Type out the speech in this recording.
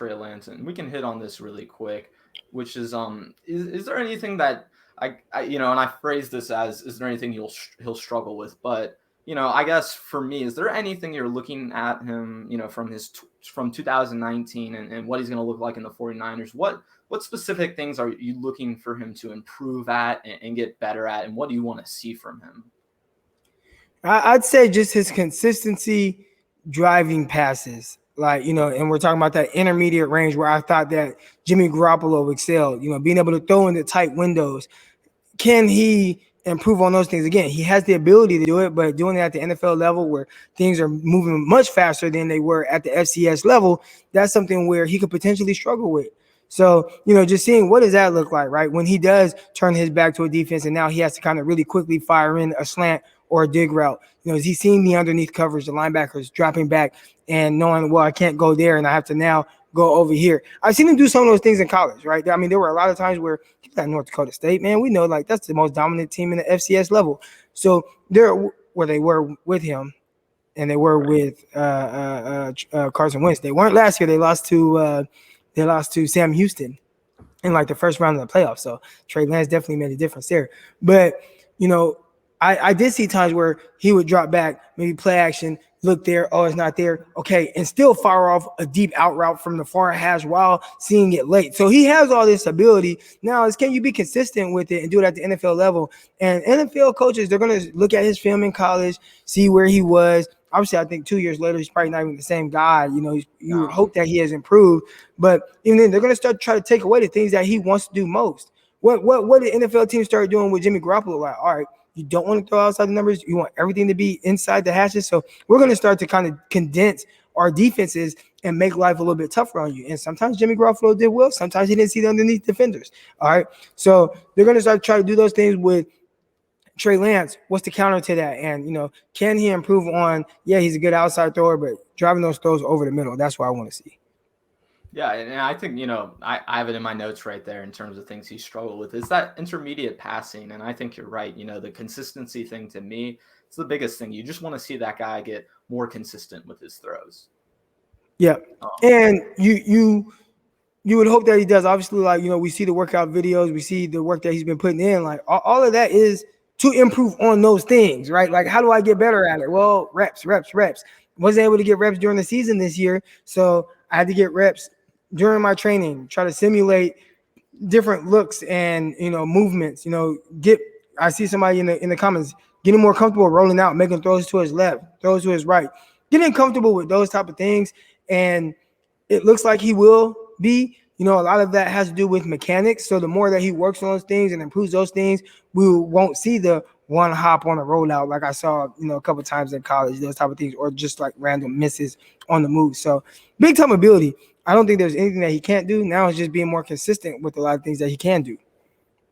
Trey Lance, and we can hit on this really quick, which is there anything that I and I phrase this as, is there anything he'll struggle with? But I guess for me, is there anything you're looking at him, from 2019 and what he's going to look like in the 49ers? What specific things are you looking for him to improve at and get better at, and what do you want to see from him? I'd say just his consistency driving passes. And we're talking about that intermediate range where I thought that Jimmy Garoppolo excelled, being able to throw into tight windows. Can he improve on those things? Again, he has the ability to do it, but doing it at the NFL level where things are moving much faster than they were at the FCS level, that's something where he could potentially struggle with. So, just seeing what does that look like, right? When he does turn his back to a defense and now he has to kind of really quickly fire in a slant or a dig route. Is he seeing the underneath coverage, the linebackers dropping back and knowing, well, I can't go there and I have to now go over here. I've seen him do some of those things in college, right? I mean, there were a lot of times where he was at North Dakota State, man. We know that's the most dominant team in the FCS level. So where they were with him and they were with Carson Wentz. They weren't last year. They lost to Sam Houston in the first round of the playoffs. So Trey Lance definitely made a difference there. But, I did see times where he would drop back, maybe play action, look there, oh, it's not there, okay, and still fire off a deep out route from the far hash while seeing it late. So he has all this ability. Now, can you be consistent with it and do it at the NFL level? And NFL coaches, they're going to look at his film in college, see where he was. Obviously, I think 2 years later, he's probably not even the same guy. You would hope that he has improved. But even then, they're going to start to try to take away the things that he wants to do most. What did NFL teams start doing with Jimmy Garoppolo? Like, all right, you don't want to throw outside the numbers. You want everything to be inside the hashes. So we're going to start to kind of condense our defenses and make life a little bit tougher on you. And sometimes Jimmy Garoppolo did well. Sometimes he didn't see the underneath defenders. All right. So they're going to start to try to do those things with Trey Lance. What's the counter to that? And, can he improve on, he's a good outside thrower, but driving those throws over the middle, that's what I want to see. Yeah, and I think, I have it in my notes right there in terms of things he struggled with, is that intermediate passing. And I think you're right. The consistency thing, to me, it's the biggest thing. You just want to see that guy get more consistent with his throws. Yeah. And you would hope that he does. Obviously, we see the workout videos, we see the work that he's been putting in. All of that is to improve on those things, right? How do I get better at it? Well, reps. Wasn't able to get reps during the season this year, so I had to get reps during my training, try to simulate different looks and, movements, I see somebody in the comments getting more comfortable rolling out, making throws to his left, throws to his right, getting comfortable with those type of things. And it looks like he will be, a lot of that has to do with mechanics. So the more that he works on those things and improves those things, we won't see the one hop on a rollout like I saw, a couple of times in college, those type of things, or just random misses on the move. So big time ability. I don't think there's anything that he can't do. Now it's just being more consistent with a lot of things that he can do.